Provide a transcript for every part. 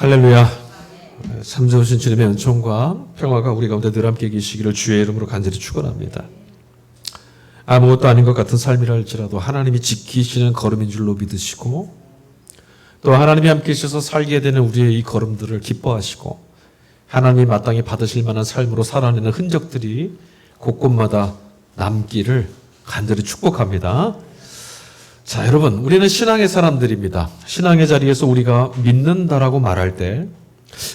할렐루야. 참 좋으신 주님의 은총과 평화가 우리 가운데 늘 함께 계시기를 주의 이름으로 간절히 축원합니다. 아무것도 아닌 것 같은 삶이라 할지라도 하나님이 지키시는 걸음인 줄로 믿으시고 또 하나님이 함께 계셔서 살게 되는 우리의 이 걸음들을 기뻐하시고 하나님이 마땅히 받으실 만한 삶으로 살아내는 흔적들이 곳곳마다 남기를 간절히 축복합니다. 자, 여러분, 우리는 신앙의 사람들입니다. 신앙의 자리에서 우리가 믿는다라고 말할 때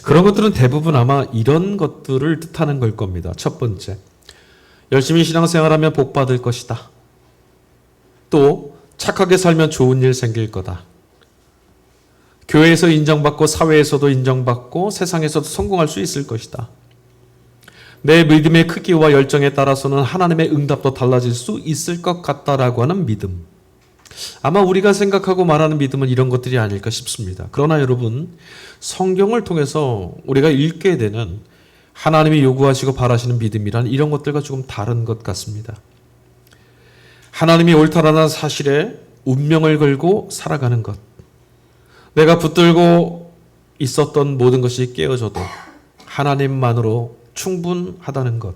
그런 것들은 대부분 아마 이런 것들을 뜻하는 걸 겁니다. 첫 번째, 열심히 신앙생활하면 복 받을 것이다. 또 착하게 살면 좋은 일 생길 거다. 교회에서 인정받고 사회에서도 인정받고 세상에서도 성공할 수 있을 것이다. 내 믿음의 크기와 열정에 따라서는 하나님의 응답도 달라질 수 있을 것 같다라고 하는 믿음. 아마 우리가 생각하고 말하는 믿음은 이런 것들이 아닐까 싶습니다. 그러나 여러분, 성경을 통해서 우리가 읽게 되는 하나님이 요구하시고 바라시는 믿음이란 이런 것들과 조금 다른 것 같습니다. 하나님이 옳다라는 사실에 운명을 걸고 살아가는 것. 내가 붙들고 있었던 모든 것이 깨어져도 하나님만으로 충분하다는 것.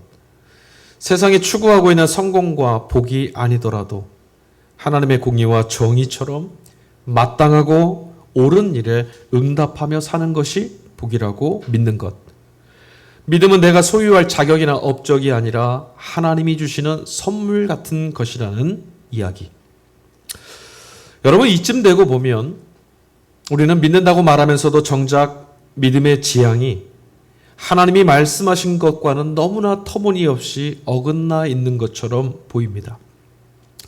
세상이 추구하고 있는 성공과 복이 아니더라도 하나님의 공의와 정의처럼 마땅하고 옳은 일에 응답하며 사는 것이 복이라고 믿는 것. 믿음은 내가 소유할 자격이나 업적이 아니라 하나님이 주시는 선물 같은 것이라는 이야기. 여러분, 이쯤 되고 보면 우리는 믿는다고 말하면서도 정작 믿음의 지향이 하나님이 말씀하신 것과는 너무나 터무니없이 어긋나 있는 것처럼 보입니다.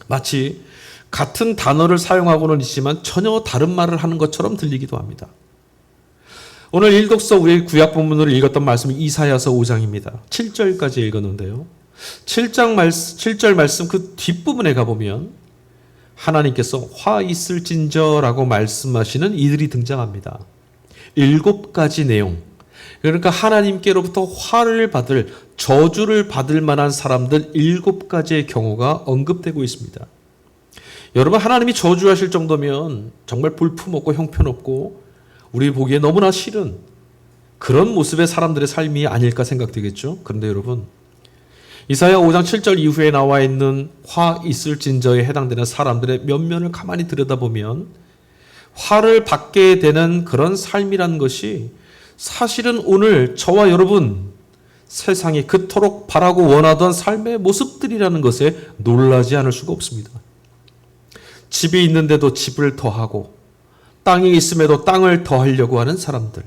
마치 같은 단어를 사용하고는 있지만 전혀 다른 말을 하는 것처럼 들리기도 합니다. 오늘 일독서 우리 구약 본문으로 읽었던 말씀은 이사야서 5장입니다. 7절까지 읽었는데요. 7절 말씀 그 뒷부분에 가보면 하나님께서 화 있을진저라고 말씀하시는 이들이 등장합니다. 7가지 내용. 그러니까 하나님께로부터 화를 받을, 저주를 받을 만한 사람들 7가지의 경우가 언급되고 있습니다. 여러분, 하나님이 저주하실 정도면 정말 볼품없고 형편없고 우리 보기에 너무나 싫은 그런 모습의 사람들의 삶이 아닐까 생각되겠죠. 그런데 여러분, 이사야 5장 7절 이후에 나와 있는 화 있을진저에 해당되는 사람들의 면면을 가만히 들여다보면 화를 받게 되는 그런 삶이란 것이 사실은 오늘 저와 여러분 세상이 그토록 바라고 원하던 삶의 모습들이라는 것에 놀라지 않을 수가 없습니다. 집이 있는데도 집을 더하고 땅이 있음에도 땅을 더하려고 하는 사람들,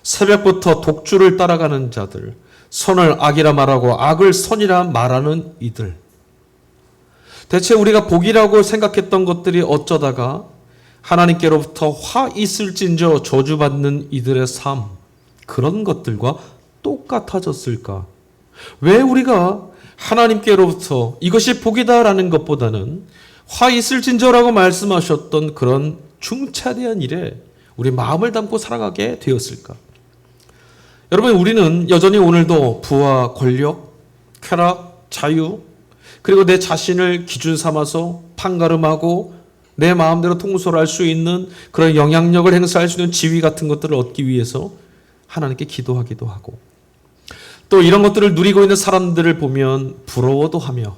새벽부터 독주를 따라가는 자들, 선을 악이라 말하고 악을 선이라 말하는 이들. 대체 우리가 복이라고 생각했던 것들이 어쩌다가 하나님께로부터 화 있을진저 저주받는 이들의 삶, 그런 것들과 똑같아졌을까? 왜 우리가 하나님께로부터 이것이 복이다라는 것보다는 화 있을진저라고 말씀하셨던 그런 중차대한 일에 우리 마음을 담고 살아가게 되었을까? 여러분, 우리는 여전히 오늘도 부와 권력, 쾌락, 자유, 그리고 내 자신을 기준 삼아서 판가름하고 내 마음대로 통솔할 수 있는 그런 영향력을 행사할 수 있는 지위 같은 것들을 얻기 위해서 하나님께 기도하기도 하고, 또 이런 것들을 누리고 있는 사람들을 보면 부러워도 하며,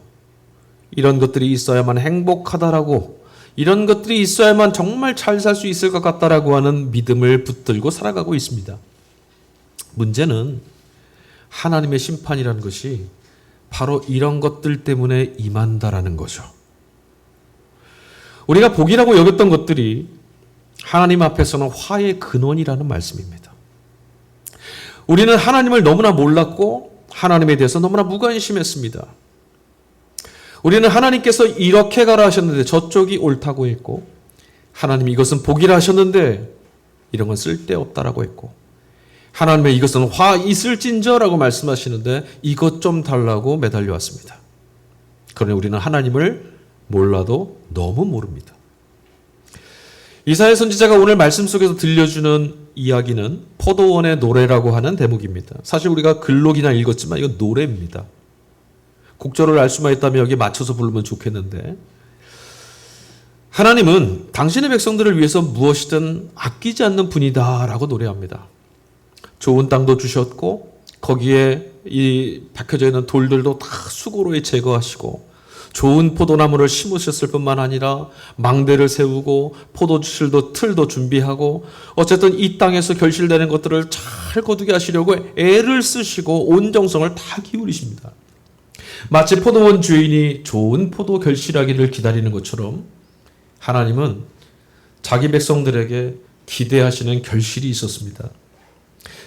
이런 것들이 있어야만 행복하다라고, 이런 것들이 있어야만 정말 잘 살 수 있을 것 같다라고 하는 믿음을 붙들고 살아가고 있습니다. 문제는 하나님의 심판이라는 것이 바로 이런 것들 때문에 임한다라는 거죠. 우리가 복이라고 여겼던 것들이 하나님 앞에서는 화의 근원이라는 말씀입니다. 우리는 하나님을 너무나 몰랐고 하나님에 대해서 너무나 무관심했습니다. 우리는 하나님께서 이렇게 가라 하셨는데 저쪽이 옳다고 했고, 하나님이 이것은 복이라 하셨는데 이런 건 쓸데없다라고 했고, 하나님의 이것은 화 있을진저라고 말씀하시는데 이것 좀 달라고 매달려 왔습니다. 그러나 우리는 하나님을 몰라도 너무 모릅니다. 이사야 선지자가 오늘 말씀 속에서 들려주는 이야기는 포도원의 노래라고 하는 대목입니다. 사실 우리가 글록이나 읽었지만 이건 노래입니다. 곡절을 알 수만 있다면 여기에 맞춰서 부르면 좋겠는데, 하나님은 당신의 백성들을 위해서 무엇이든 아끼지 않는 분이다라고 노래합니다. 좋은 땅도 주셨고 거기에 이 박혀져 있는 돌들도 다 수고로 제거하시고 좋은 포도나무를 심으셨을 뿐만 아니라 망대를 세우고 포도주실도 틀도 준비하고 어쨌든 이 땅에서 결실되는 것들을 잘 거두게 하시려고 애를 쓰시고 온 정성을 다 기울이십니다. 마치 포도원 주인이 좋은 포도 결실하기를 기다리는 것처럼 하나님은 자기 백성들에게 기대하시는 결실이 있었습니다.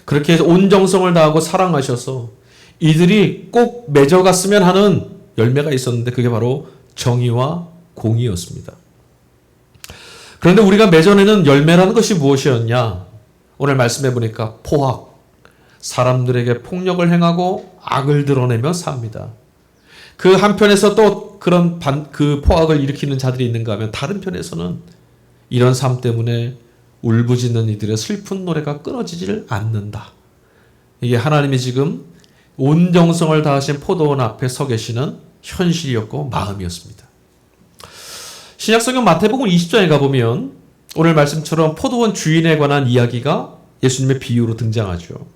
그렇게 해서 온 정성을 다하고 사랑하셔서 이들이 꼭 맺어갔으면 하는 열매가 있었는데 그게 바로 정의와 공의였습니다. 그런데 우리가 맺어내는 열매라는 것이 무엇이었냐? 오늘 말씀해 보니까 포악, 사람들에게 폭력을 행하고 악을 드러내며 삽니다. 그 한편에서 또 그런 그 포악을 일으키는 자들이 있는가 하면 다른 편에서는 이런 삶 때문에 울부짖는 이들의 슬픈 노래가 끊어지질 않는다. 이게 하나님이 지금 온 정성을 다하신 포도원 앞에 서 계시는 현실이었고 마음이었습니다. 신약성경 마태복음 20장에 가보면 오늘 말씀처럼 포도원 주인에 관한 이야기가 예수님의 비유로 등장하죠.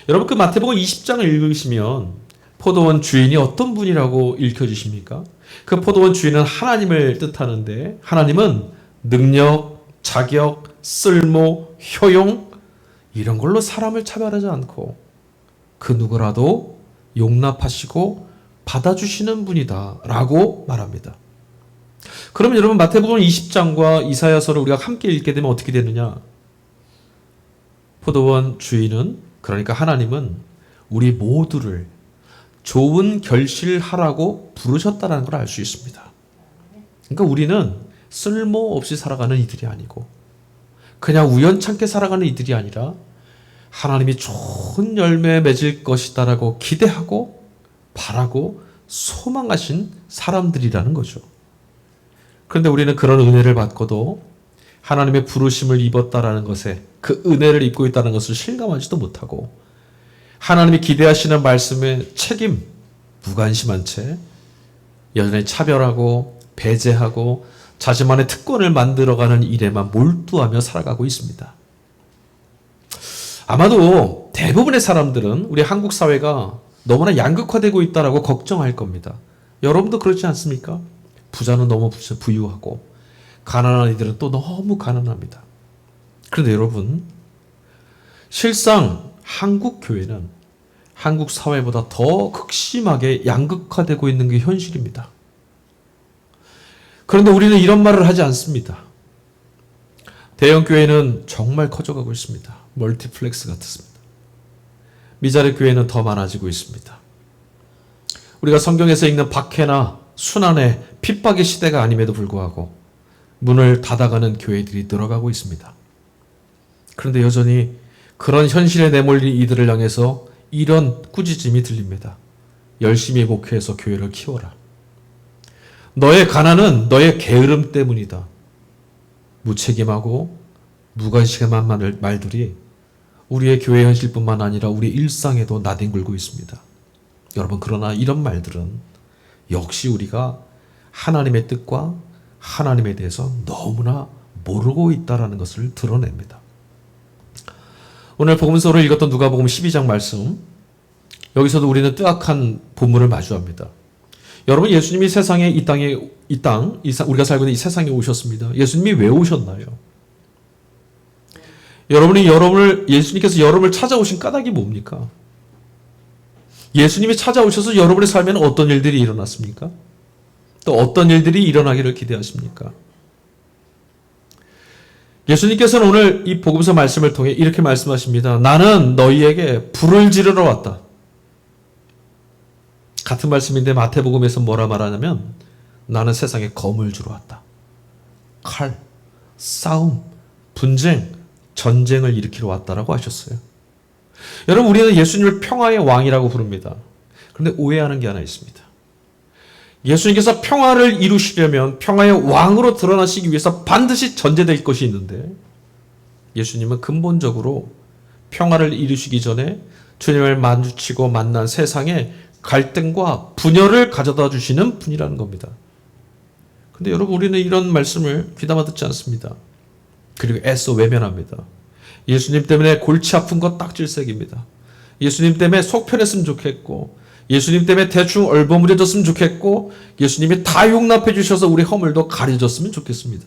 여러분 그 마태복음 20장을 읽으시면 포도원 주인이 어떤 분이라고 읽혀지십니까? 그 포도원 주인은 하나님을 뜻하는데 하나님은 능력, 자격, 쓸모, 효용 이런 걸로 사람을 차별하지 않고 그 누구라도 용납하시고 받아주시는 분이다 라고 말합니다. 그러면 여러분 마태복음 20장과 이사야서를 우리가 함께 읽게 되면 어떻게 되느냐? 포도원 주인은 그러니까 하나님은 우리 모두를 좋은 결실하라고 부르셨다는 걸 알 수 있습니다. 그러니까 우리는 쓸모없이 살아가는 이들이 아니고 그냥 우연찮게 살아가는 이들이 아니라 하나님이 좋은 열매 맺을 것이다라고 기대하고 바라고 소망하신 사람들이라는 거죠. 그런데 우리는 그런 은혜를 받고도 하나님의 부르심을 입었다라는 것에 그 은혜를 입고 있다는 것을 실감하지도 못하고 하나님이 기대하시는 말씀에 책임 무관심한 채 여전히 차별하고 배제하고 자신만의 특권을 만들어가는 일에만 몰두하며 살아가고 있습니다. 아마도 대부분의 사람들은 우리 한국 사회가 너무나 양극화되고 있다라고 걱정할 겁니다. 여러분도 그렇지 않습니까? 부자는 너무 부유하고 가난한 이들은 또 너무 가난합니다. 그런데 여러분 실상 한국 교회는 한국 사회보다 더 극심하게 양극화되고 있는 게 현실입니다. 그런데 우리는 이런 말을 하지 않습니다. 대형 교회는 정말 커져가고 있습니다. 멀티플렉스 같습니다. 미자립 교회는 더 많아지고 있습니다. 우리가 성경에서 읽는 박해나 순환의 핍박의 시대가 아님에도 불구하고 문을 닫아가는 교회들이 늘어가고 있습니다. 그런데 여전히 그런 현실에 내몰린 이들을 향해서 이런 꾸짖음이 들립니다. 열심히 목회해서 교회를 키워라. 너의 가난은 너의 게으름 때문이다. 무책임하고 무관심한 말들이 우리의 교회 현실뿐만 아니라 우리 일상에도 나뒹굴고 있습니다. 여러분 그러나 이런 말들은 역시 우리가 하나님의 뜻과 하나님에 대해서 너무나 모르고 있다는 것을 드러냅니다. 오늘 복음서를 읽었던 누가복음 12장 말씀 여기서도 우리는 뜨악한 본문을 마주합니다. 여러분 예수님이 세상에 우리가 살고 있는 이 세상에 오셨습니다. 예수님이 왜 오셨나요? 예수님께서 여러분을 찾아오신 까닭이 뭡니까? 예수님이 찾아오셔서 여러분의 삶에는 어떤 일들이 일어났습니까? 또 어떤 일들이 일어나기를 기대하십니까? 예수님께서는 오늘 이 복음서 말씀을 통해 이렇게 말씀하십니다. 나는 너희에게 불을 지르러 왔다. 같은 말씀인데 마태복음에서 뭐라 말하냐면 나는 세상에 검을 주러 왔다. 칼, 싸움, 분쟁, 전쟁을 일으키러 왔다라고 하셨어요. 여러분 우리는 예수님을 평화의 왕이라고 부릅니다. 그런데 오해하는 게 하나 있습니다. 예수님께서 평화를 이루시려면 평화의 왕으로 드러나시기 위해서 반드시 전제될 것이 있는데 예수님은 근본적으로 평화를 이루시기 전에 주님을 마주치고 만난 세상에 갈등과 분열을 가져다 주시는 분이라는 겁니다. 근데 여러분, 우리는 이런 말씀을 귀담아 듣지 않습니다. 그리고 애써 외면합니다. 예수님 때문에 골치 아픈 거 딱 질색입니다. 예수님 때문에 속 편했으면 좋겠고, 예수님 때문에 대충 얼버무려졌으면 좋겠고, 예수님이 다 용납해 주셔서 우리 허물도 가려졌으면 좋겠습니다.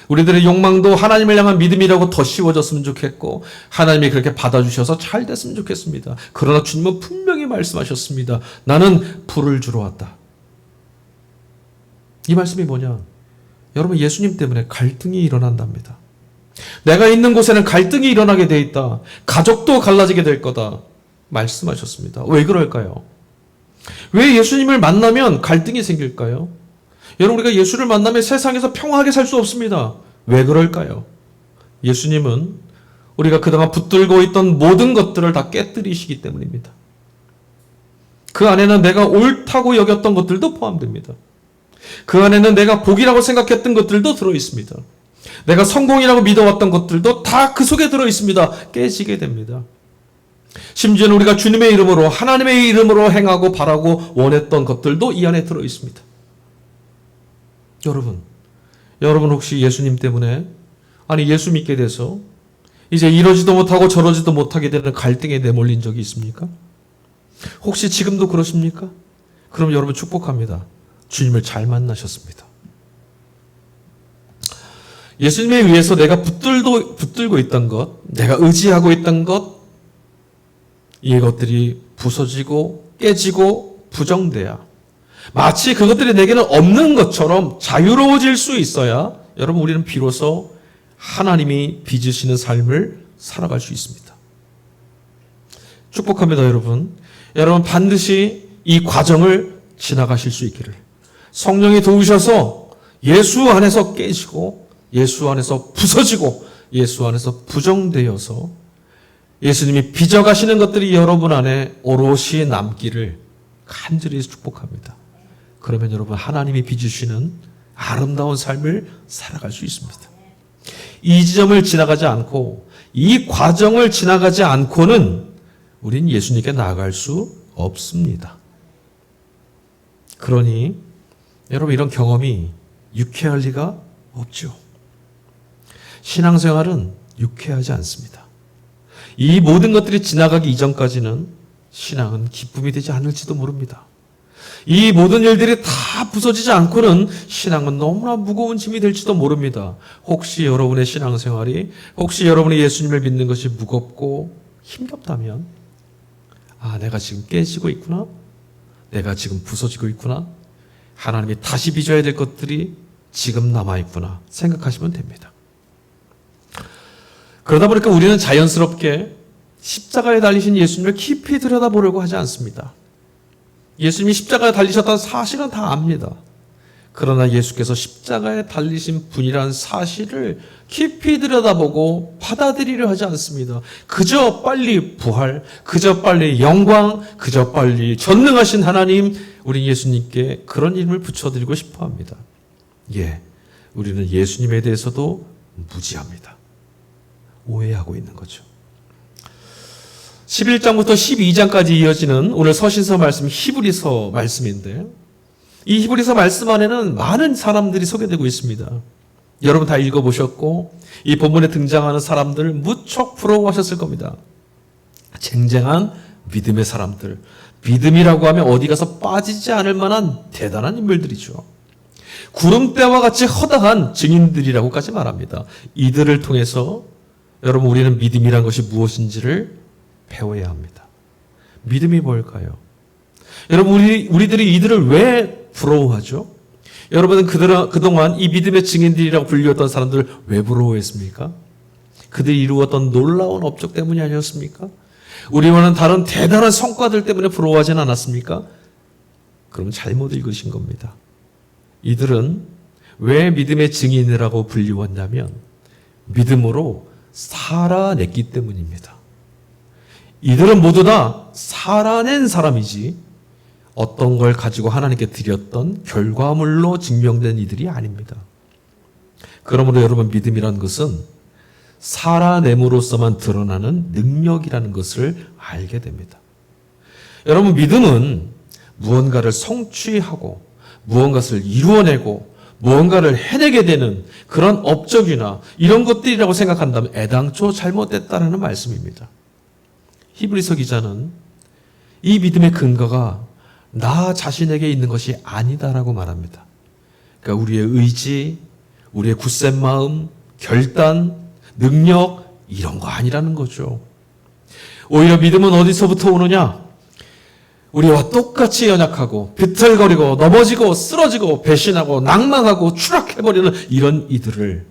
우리들의 욕망도 하나님을 향한 믿음이라고 더 씌워졌으면 좋겠고, 하나님이 그렇게 받아주셔서 잘 됐으면 좋겠습니다. 그러나 주님은 분명히 말씀하셨습니다. 나는 불을 주러 왔다. 이 말씀이 뭐냐? 여러분, 예수님 때문에 갈등이 일어난답니다. 내가 있는 곳에는 갈등이 일어나게 돼 있다. 가족도 갈라지게 될 거다. 말씀하셨습니다. 왜 그럴까요? 왜 예수님을 만나면 갈등이 생길까요? 여러분, 우리가 예수를 만나면 세상에서 평화하게 살 수 없습니다. 왜 그럴까요? 예수님은 우리가 그동안 붙들고 있던 모든 것들을 다 깨뜨리시기 때문입니다. 그 안에는 내가 옳다고 여겼던 것들도 포함됩니다. 그 안에는 내가 복이라고 생각했던 것들도 들어있습니다. 내가 성공이라고 믿어왔던 것들도 다 그 속에 들어있습니다. 깨지게 됩니다. 심지어는 우리가 주님의 이름으로, 하나님의 이름으로 행하고 바라고 원했던 것들도 이 안에 들어있습니다. 여러분 혹시 예수님 때문에, 아니 예수 믿게 돼서 이제 이러지도 못하고 저러지도 못하게 되는 갈등에 내몰린 적이 있습니까? 혹시 지금도 그러십니까? 그럼 여러분 축복합니다. 주님을 잘 만나셨습니다. 예수님에 의해서 내가 붙들고 있던 것, 내가 의지하고 있던 것, 이것들이 부서지고 깨지고 부정돼야, 마치 그것들이 내게는 없는 것처럼 자유로워질 수 있어야 여러분, 우리는 비로소 하나님이 빚으시는 삶을 살아갈 수 있습니다. 축복합니다. 여러분 반드시 이 과정을 지나가실 수 있기를, 성령이 도우셔서 예수 안에서 깨지고 예수 안에서 부서지고 예수 안에서 부정되어서 예수님이 빚어가시는 것들이 여러분 안에 오롯이 남기를 간절히 축복합니다. 그러면 여러분, 하나님이 빚으시는 아름다운 삶을 살아갈 수 있습니다. 이 지점을 지나가지 않고, 이 과정을 지나가지 않고는 우린 예수님께 나아갈 수 없습니다. 그러니 여러분, 이런 경험이 유쾌할 리가 없죠. 신앙생활은 유쾌하지 않습니다. 이 모든 것들이 지나가기 이전까지는 신앙은 기쁨이 되지 않을지도 모릅니다. 이 모든 일들이 다 부서지지 않고는 신앙은 너무나 무거운 짐이 될지도 모릅니다. 혹시 여러분의 신앙생활이, 혹시 여러분이 예수님을 믿는 것이 무겁고 힘겹다면, 내가 지금 깨지고 있구나, 내가 지금 부서지고 있구나, 하나님이 다시 빚어야 될 것들이 지금 남아있구나 생각하시면 됩니다. 그러다 보니까 우리는 자연스럽게 십자가에 달리신 예수님을 깊이 들여다보려고 하지 않습니다. 예수님이 십자가에 달리셨다는 사실은 다 압니다. 그러나 예수께서 십자가에 달리신 분이라는 사실을 깊이 들여다보고 받아들이려 하지 않습니다. 그저 빨리 부활, 그저 빨리 영광, 그저 빨리 전능하신 하나님, 우리 예수님께 그런 이름을 붙여드리고 싶어 합니다. 우리는 예수님에 대해서도 무지합니다. 오해하고 있는 거죠. 11장부터 12장까지 이어지는 오늘 서신서 말씀, 히브리서 말씀인데, 이 히브리서 말씀 안에는 많은 사람들이 소개되고 있습니다. 여러분 다 읽어보셨고, 이 본문에 등장하는 사람들 무척 부러워하셨을 겁니다. 쟁쟁한 믿음의 사람들, 믿음이라고 하면 어디 가서 빠지지 않을 만한 대단한 인물들이죠. 구름대와 같이 허다한 증인들이라고까지 말합니다. 이들을 통해서 여러분, 우리는 믿음이란 것이 무엇인지를 배워야 합니다. 믿음이 뭘까요? 여러분, 우리들이 이들을 왜 부러워하죠? 여러분은 그동안 이 믿음의 증인들이라고 불리웠던 사람들을 왜 부러워했습니까? 그들이 이루었던 놀라운 업적 때문이 아니었습니까? 우리와는 다른 대단한 성과들 때문에 부러워하진 않았습니까? 그럼 잘못 읽으신 겁니다. 이들은 왜 믿음의 증인이라고 불리웠냐면 믿음으로 살아냈기 때문입니다. 이들은 모두 다 살아낸 사람이지 어떤 걸 가지고 하나님께 드렸던 결과물로 증명된 이들이 아닙니다. 그러므로 여러분, 믿음이란 것은 살아냄으로써만 드러나는 능력이라는 것을 알게 됩니다. 여러분, 믿음은 무언가를 성취하고 무언가를 이루어내고 무언가를 해내게 되는 그런 업적이나 이런 것들이라고 생각한다면 애당초 잘못됐다라는 말씀입니다. 히브리서 기자는 이 믿음의 근거가 나 자신에게 있는 것이 아니다라고 말합니다. 그러니까 우리의 의지, 우리의 굳센 마음, 결단, 능력 이런 거 아니라는 거죠. 오히려 믿음은 어디서부터 오느냐? 우리와 똑같이 연약하고 비틀거리고 넘어지고 쓰러지고 배신하고 낭망하고 추락해버리는 이런 이들을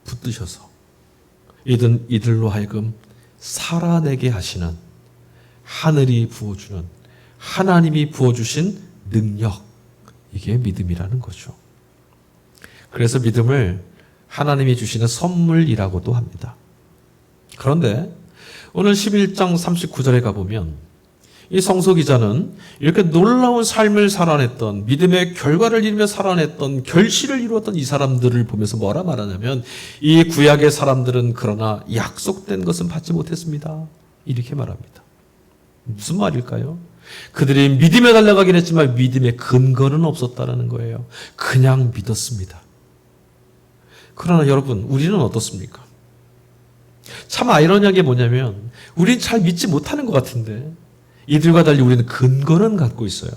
붙드셔서 이들로 하여금 살아내게 하시는 하늘이 부어주는 하나님이 부어주신 능력, 이게 믿음이라는 거죠. 그래서 믿음을 하나님이 주시는 선물이라고도 합니다. 그런데 오늘 11장 39절에 가보면 이 성서 기자는 이렇게 놀라운 삶을 살아냈던, 믿음의 결과를 이루며 살아냈던, 결실을 이루었던 이 사람들을 보면서 뭐라 말하냐면 이 구약의 사람들은 그러나 약속된 것은 받지 못했습니다. 이렇게 말합니다. 무슨 말일까요? 그들이 믿음에 달려가긴 했지만 믿음의 근거는 없었다는 거예요. 그냥 믿었습니다. 그러나 여러분, 우리는 어떻습니까? 참 아이러니한 게 뭐냐면 우린 잘 믿지 못하는 것 같은데 이들과 달리 우리는 근거는 갖고 있어요.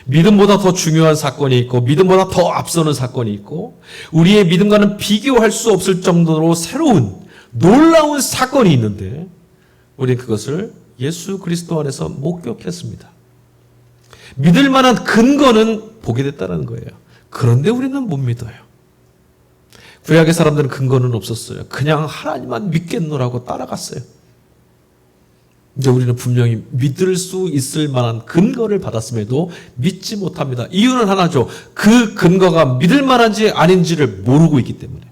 믿음보다 더 중요한 사건이 있고 믿음보다 더 앞서는 사건이 있고 우리의 믿음과는 비교할 수 없을 정도로 새로운 놀라운 사건이 있는데 우리는 그것을 예수 그리스도 안에서 목격했습니다. 믿을 만한 근거는 보게 됐다는 거예요. 그런데 우리는 못 믿어요. 구약의 사람들은 근거는 없었어요. 그냥 하나님만 믿겠노라고 따라갔어요. 이제 우리는 분명히 믿을 수 있을 만한 근거를 받았음에도 믿지 못합니다. 이유는 하나죠. 그 근거가 믿을 만한지 아닌지를 모르고 있기 때문에.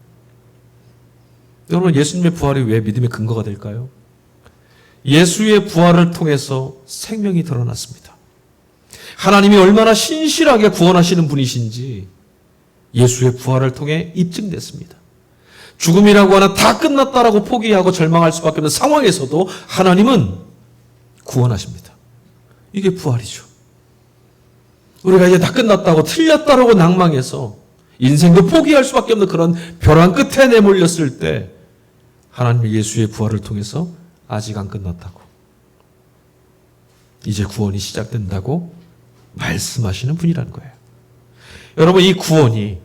여러분, 예수님의 부활이 왜 믿음의 근거가 될까요? 예수의 부활을 통해서 생명이 드러났습니다. 하나님이 얼마나 신실하게 구원하시는 분이신지 예수의 부활을 통해 입증됐습니다. 죽음이라고 하는 다 끝났다라고 포기하고 절망할 수밖에 없는 상황에서도 하나님은 구원하십니다. 이게 부활이죠. 우리가 이제 다 끝났다고 틀렸다라고 낭망해서 인생도 포기할 수밖에 없는 그런 벼랑 끝에 내몰렸을 때 하나님의 예수의 부활을 통해서 아직 안 끝났다고, 이제 구원이 시작된다고 말씀하시는 분이라는 거예요. 여러분, 이 구원이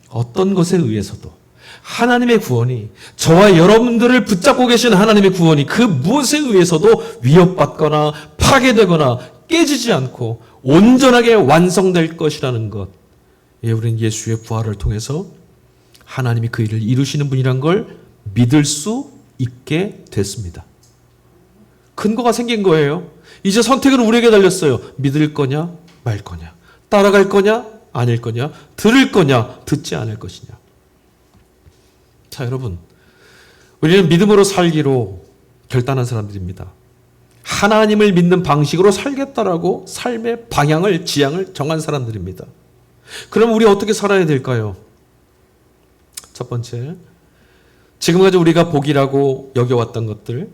어떤 것에 의해서도 하나님의 구원이, 저와 여러분들을 붙잡고 계신 하나님의 구원이 그 무엇에 의해서도 위협받거나 파괴되거나 깨지지 않고 온전하게 완성될 것이라는 것, 우리는 예수의 부활을 통해서 하나님이 그 일을 이루시는 분이란 걸 믿을 수 있게 됐습니다. 근거가 생긴 거예요. 이제 선택은 우리에게 달렸어요. 믿을 거냐 말 거냐, 따라갈 거냐 아닐 거냐, 들을 거냐 듣지 않을 것이냐. 자, 여러분, 우리는 믿음으로 살기로 결단한 사람들입니다. 하나님을 믿는 방식으로 살겠다라고 삶의 방향을, 지향을 정한 사람들입니다. 그럼 우리 어떻게 살아야 될까요? 첫 번째, 지금까지 우리가 복이라고 여겨왔던 것들,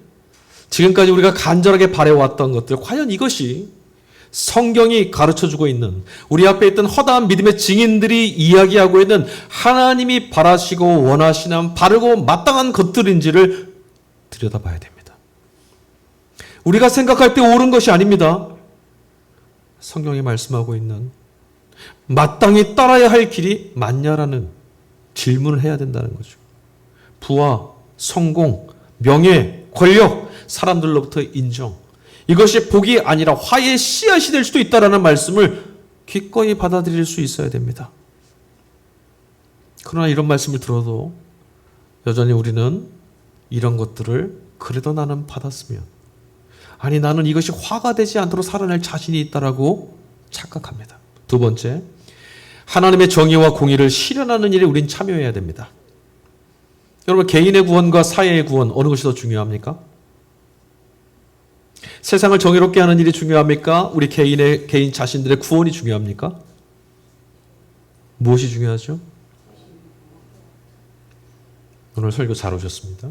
지금까지 우리가 간절하게 바래왔던 것들, 과연 이것이 성경이 가르쳐주고 있는, 우리 앞에 있던 허다한 믿음의 증인들이 이야기하고 있는 하나님이 바라시고 원하시는 바르고 마땅한 것들인지를 들여다봐야 됩니다. 우리가 생각할 때 옳은 것이 아닙니다. 성경이 말씀하고 있는 마땅히 따라야 할 길이 맞냐라는 질문을 해야 된다는 거죠. 부와 성공, 명예, 권력, 사람들로부터 인정, 이것이 복이 아니라 화의 씨앗이 될 수도 있다는 말씀을 기꺼이 받아들일 수 있어야 됩니다. 그러나 이런 말씀을 들어도 여전히 우리는 이런 것들을 그래도 나는 받았으면, 아니 나는 이것이 화가 되지 않도록 살아낼 자신이 있다라고 착각합니다. 두 번째, 하나님의 정의와 공의를 실현하는 일에 우린 참여해야 됩니다. 여러분, 개인의 구원과 사회의 구원, 어느 것이 더 중요합니까? 세상을 정의롭게 하는 일이 중요합니까? 우리 개인 자신들의 구원이 중요합니까? 무엇이 중요하죠? 오늘 설교 잘 오셨습니다.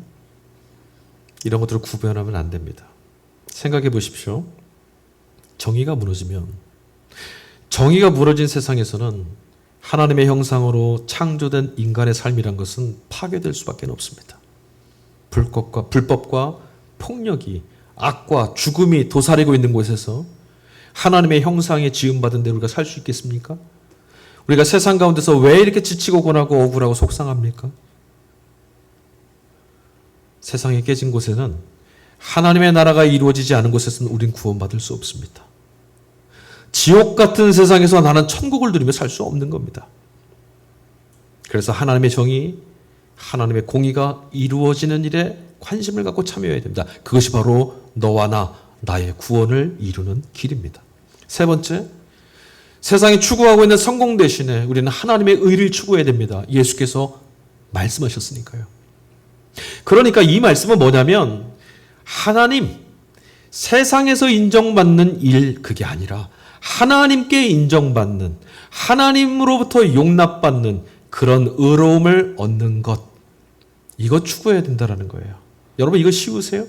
이런 것들을 구별하면 안 됩니다. 생각해 보십시오. 정의가 무너지면, 정의가 무너진 세상에서는 하나님의 형상으로 창조된 인간의 삶이란 것은 파괴될 수밖에 없습니다. 불법과 폭력이, 악과 죽음이 도사리고 있는 곳에서 하나님의 형상에 지음받은 대로 우리가 살 수 있겠습니까? 우리가 세상 가운데서 왜 이렇게 지치고 고나고 억울하고 속상합니까? 세상이 깨진 곳에는, 하나님의 나라가 이루어지지 않은 곳에서는 우린 구원받을 수 없습니다. 지옥 같은 세상에서 나는 천국을 누리며 살 수 없는 겁니다. 그래서 하나님의 정의, 하나님의 공의가 이루어지는 일에 관심을 갖고 참여해야 됩니다. 그것이 바로 너와 나의 구원을 이루는 길입니다. 세 번째, 세상이 추구하고 있는 성공 대신에 우리는 하나님의 의를 추구해야 됩니다. 예수께서 말씀하셨으니까요. 그러니까 이 말씀은 뭐냐면, 하나님, 세상에서 인정받는 일, 그게 아니라 하나님께 인정받는, 하나님으로부터 용납받는 그런 의로움을 얻는 것, 이거 추구해야 된다는 거예요. 여러분, 이거 쉬우세요?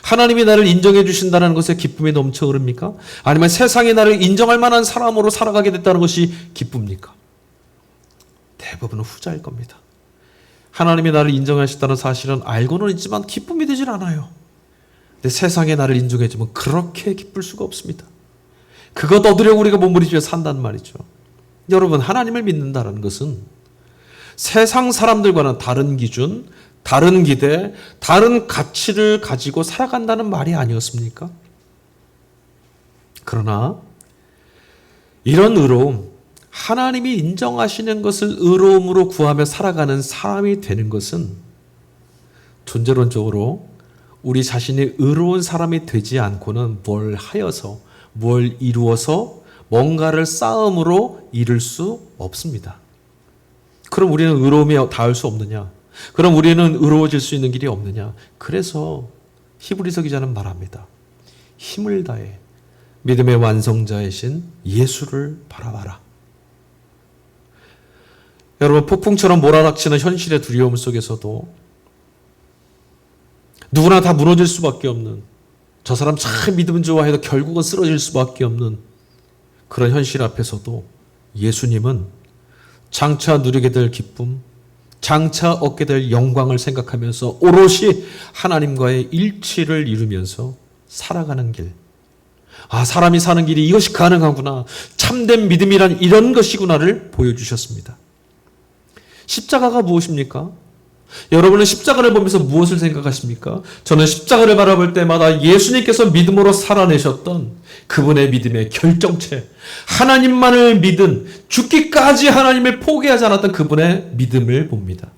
하나님이 나를 인정해 주신다는 것에 기쁨이 넘쳐 흐릅니까? 아니면 세상이 나를 인정할 만한 사람으로 살아가게 됐다는 것이 기쁩니까? 대부분은 후자일 겁니다. 하나님이 나를 인정하셨다는 사실은 알고는 있지만 기쁨이 되질 않아요. 근데 세상에 나를 인정해 주면 그렇게 기쁠 수가 없습니다. 그것 얻으려고 우리가 몸부림치며 산단 말이죠. 여러분, 하나님을 믿는다는 것은 세상 사람들과는 다른 기준, 다른 기대, 다른 가치를 가지고 살아간다는 말이 아니었습니까? 그러나 이런 의로움, 하나님이 인정하시는 것을 의로움으로 구하며 살아가는 사람이 되는 것은 존재론적으로 우리 자신이 의로운 사람이 되지 않고는 뭘 하여서, 뭘 이루어서 뭔가를 쌓음으로 이룰 수 없습니다. 그럼 우리는 의로움에 닿을 수 없느냐? 그럼 우리는 의로워질 수 있는 길이 없느냐? 그래서 히브리서 기자는 말합니다. 힘을 다해 믿음의 완성자이신 예수를 바라봐라. 여러분, 폭풍처럼 몰아닥치는 현실의 두려움 속에서도 누구나 다 무너질 수밖에 없는, 저 사람 참 믿음 좋아해도 결국은 쓰러질 수밖에 없는 그런 현실 앞에서도 예수님은 장차 누리게 될 기쁨, 장차 얻게 될 영광을 생각하면서 오롯이 하나님과의 일치를 이루면서 살아가는 길. 아, 사람이 사는 길이 이것이 가능하구나. 참된 믿음이란 이런 것이구나를 보여주셨습니다. 십자가가 무엇입니까? 여러분은 십자가를 보면서 무엇을 생각하십니까? 저는 십자가를 바라볼 때마다 예수님께서 믿음으로 살아내셨던 그분의 믿음의 결정체, 하나님만을 믿은, 죽기까지 하나님을 포기하지 않았던 그분의 믿음을 봅니다.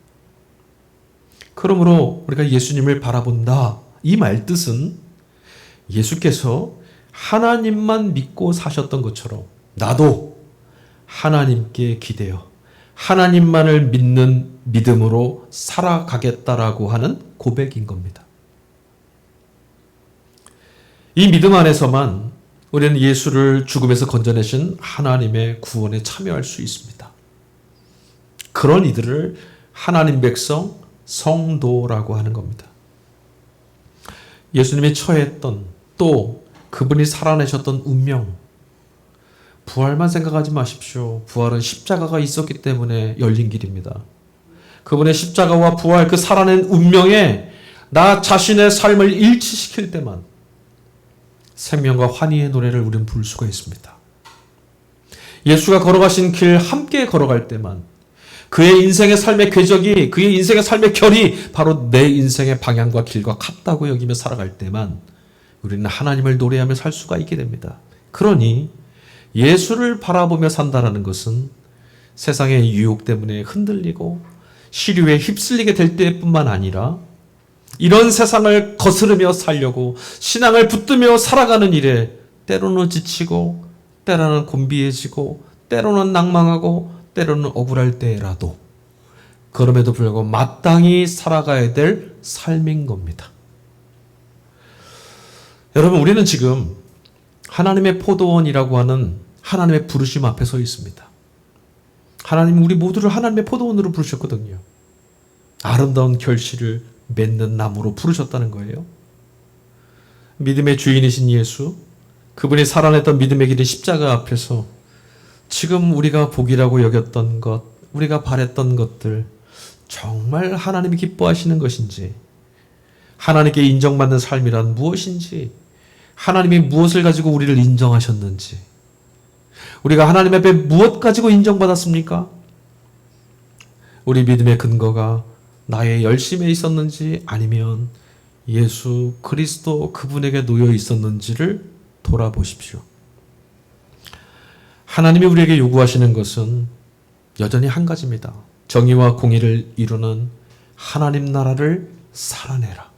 그러므로 우리가 예수님을 바라본다, 이 말 뜻은 예수께서 하나님만 믿고 사셨던 것처럼 나도 하나님께 기대어 하나님만을 믿는 믿음으로 살아가겠다라고 하는 고백인 겁니다. 이 믿음 안에서만 우리는 예수를 죽음에서 건져내신 하나님의 구원에 참여할 수 있습니다. 그런 이들을 하나님 백성, 성도라고 하는 겁니다. 예수님이 처했던, 또 그분이 살아내셨던 운명, 부활만 생각하지 마십시오. 부활은 십자가가 있었기 때문에 열린 길입니다. 그분의 십자가와 부활, 그 살아낸 운명에 나 자신의 삶을 일치시킬 때만 생명과 환희의 노래를 우리는 부를 수가 있습니다. 예수가 걸어가신 길 함께 걸어갈 때만 그의 인생의 삶의 궤적이, 그의 인생의 삶의 결이 바로 내 인생의 방향과 길과 같다고 여기며 살아갈 때만 우리는 하나님을 노래하며 살 수가 있게 됩니다. 그러니 예수를 바라보며 산다는 것은 세상의 유혹 때문에 흔들리고 시류에 휩쓸리게 될 때뿐만 아니라 이런 세상을 거스르며 살려고 신앙을 붙들며 살아가는 일에 때로는 지치고, 때로는 곤비해지고, 때로는 낭망하고, 때로는 억울할 때라도 그럼에도 불구하고 마땅히 살아가야 될 삶인 겁니다. 여러분, 우리는 지금 하나님의 포도원이라고 하는 하나님의 부르심 앞에 서 있습니다. 하나님은 우리 모두를 하나님의 포도원으로 부르셨거든요. 아름다운 결실을 맺는 나무로 부르셨다는 거예요. 믿음의 주인이신 예수, 그분이 살아냈던 믿음의 길인 십자가 앞에서 지금 우리가 복이라고 여겼던 것, 우리가 바랬던 것들 정말 하나님이 기뻐하시는 것인지, 하나님께 인정받는 삶이란 무엇인지, 하나님이 무엇을 가지고 우리를 인정하셨는지, 우리가 하나님 앞에 무엇 가지고 인정받았습니까? 우리 믿음의 근거가 나의 열심에 있었는지 아니면 예수 그리스도 그분에게 놓여 있었는지를 돌아보십시오. 하나님이 우리에게 요구하시는 것은 여전히 한 가지입니다. 정의와 공의를 이루는 하나님 나라를 살아내라.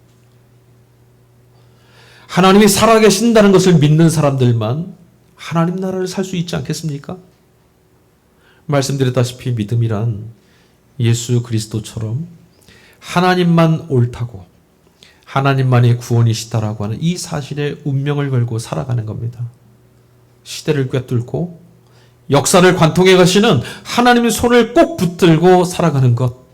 하나님이 살아계신다는 것을 믿는 사람들만 하나님 나라를 살 수 있지 않겠습니까? 말씀드렸다시피 믿음이란 예수 그리스도처럼 하나님만 옳다고 하나님만이 구원이시다라고 하는 이 사실에 운명을 걸고 살아가는 겁니다. 시대를 꿰뚫고 역사를 관통해 가시는 하나님의 손을 꼭 붙들고 살아가는 것.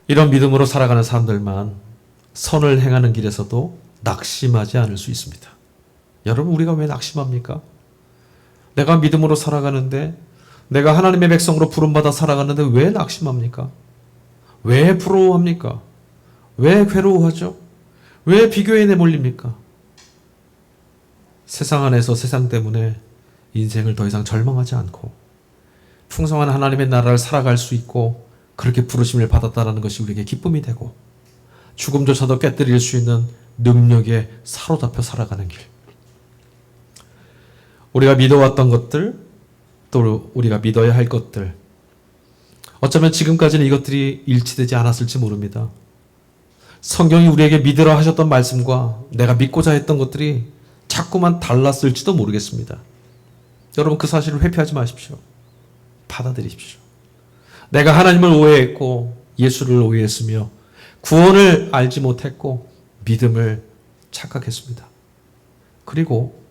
이런 믿음으로 살아가는 사람들만 선을 행하는 길에서도 낙심하지 않을 수 있습니다. 여러분, 우리가 왜 낙심합니까? 내가 믿음으로 살아가는데, 내가 하나님의 백성으로 부름받아 살아가는데 왜 낙심합니까? 왜 부러워합니까? 왜 괴로워하죠? 왜 비교에 내몰립니까? 세상 안에서 세상 때문에 인생을 더 이상 절망하지 않고 풍성한 하나님의 나라를 살아갈 수 있고 그렇게 부르심을 받았다는 것이 우리에게 기쁨이 되고 죽음조차도 깨뜨릴 수 있는 능력에 사로잡혀 살아가는 길. 우리가 믿어왔던 것들, 또 우리가 믿어야 할 것들, 어쩌면 지금까지는 이것들이 일치되지 않았을지 모릅니다. 성경이 우리에게 믿으라 하셨던 말씀과 내가 믿고자 했던 것들이 자꾸만 달랐을지도 모르겠습니다. 여러분, 그 사실을 회피하지 마십시오. 받아들이십시오. 내가 하나님을 오해했고 예수를 오해했으며 구원을 알지 못했고 믿음을 착각했습니다. 그리고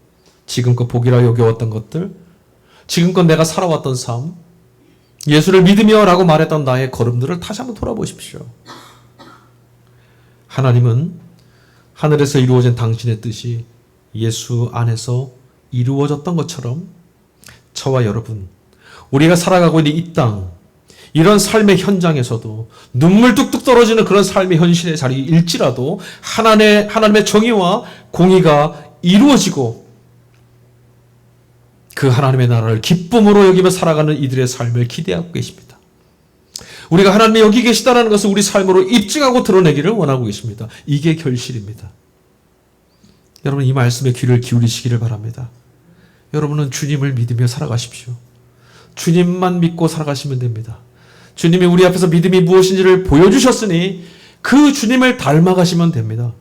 지금껏 복이라 여겨왔던 것들, 지금껏 내가 살아왔던 삶, 예수를 믿으며 라고 말했던 나의 걸음들을 다시 한번 돌아보십시오. 하나님은 하늘에서 이루어진 당신의 뜻이 예수 안에서 이루어졌던 것처럼 저와 여러분, 우리가 살아가고 있는 이 땅, 이런 삶의 현장에서도 눈물 뚝뚝 떨어지는 그런 삶의 현실의 자리일지라도 하나님의 정의와 공의가 이루어지고 그 하나님의 나라를 기쁨으로 여기며 살아가는 이들의 삶을 기대하고 계십니다. 우리가 하나님이 여기 계시다는 것을 우리 삶으로 입증하고 드러내기를 원하고 계십니다. 이게 결실입니다. 여러분, 이 말씀에 귀를 기울이시기를 바랍니다. 여러분은 주님을 믿으며 살아가십시오. 주님만 믿고 살아가시면 됩니다. 주님이 우리 앞에서 믿음이 무엇인지를 보여주셨으니 그 주님을 닮아가시면 됩니다.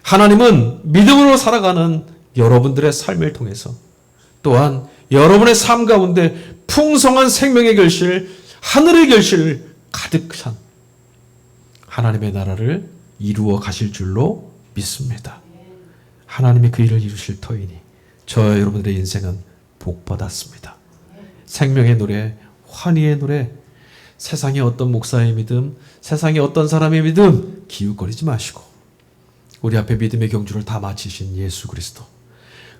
하나님은 믿음으로 살아가는 여러분들의 삶을 통해서 또한 여러분의 삶 가운데 풍성한 생명의 결실, 하늘의 결실을 가득 찬 하나님의 나라를 이루어 가실 줄로 믿습니다. 하나님이 그 일을 이루실 터이니 저와 여러분들의 인생은 복받았습니다. 생명의 노래, 환희의 노래, 세상의 어떤 목사의 믿음, 세상의 어떤 사람의 믿음 기웃거리지 마시고 우리 앞에 믿음의 경주를 다 마치신 예수 그리스도,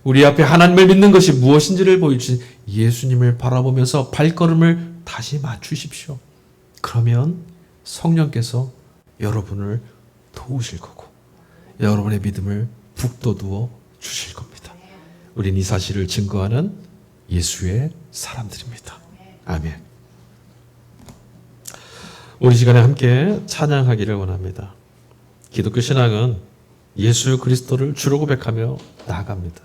우리 앞에 하나님을 믿는 것이 무엇인지를 보여주신 예수님을 바라보면서 발걸음을 다시 맞추십시오. 그러면 성령께서 여러분을 도우실 거고 여러분의 믿음을 북돋워 주실 겁니다. 우린 이 사실을 증거하는 예수의 사람들입니다. 아멘. 우리 시간에 함께 찬양하기를 원합니다. 기독교 신앙은 예수 그리스도를 주로 고백하며 나아갑니다.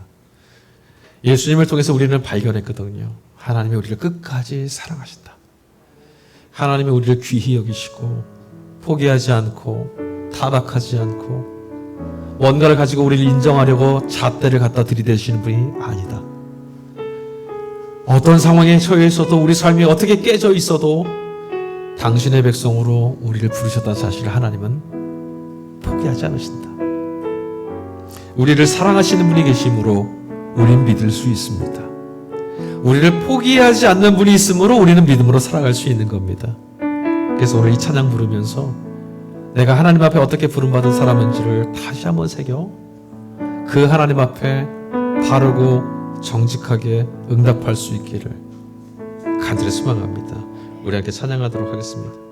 예수님을 통해서 우리는 발견했거든요. 하나님이 우리를 끝까지 사랑하신다. 하나님이 우리를 귀히 여기시고 포기하지 않고 타박하지 않고 뭔가를 가지고 우리를 인정하려고 잣대를 갖다 들이대시는 분이 아니다. 어떤 상황에 처해 있어도 우리 삶이 어떻게 깨져 있어도 당신의 백성으로 우리를 부르셨다는 사실을 하나님은 포기하지 않으신다. 우리를 사랑하시는 분이 계심으로 우리는 믿을 수 있습니다. 우리를 포기하지 않는 분이 있으므로 우리는 믿음으로 살아갈 수 있는 겁니다. 그래서 오늘 이 찬양 부르면서 내가 하나님 앞에 어떻게 부름받은 사람인지를 다시 한번 새겨 그 하나님 앞에 바르고 정직하게 응답할 수 있기를 간절히 소망합니다. 우리 함께 찬양하도록 하겠습니다.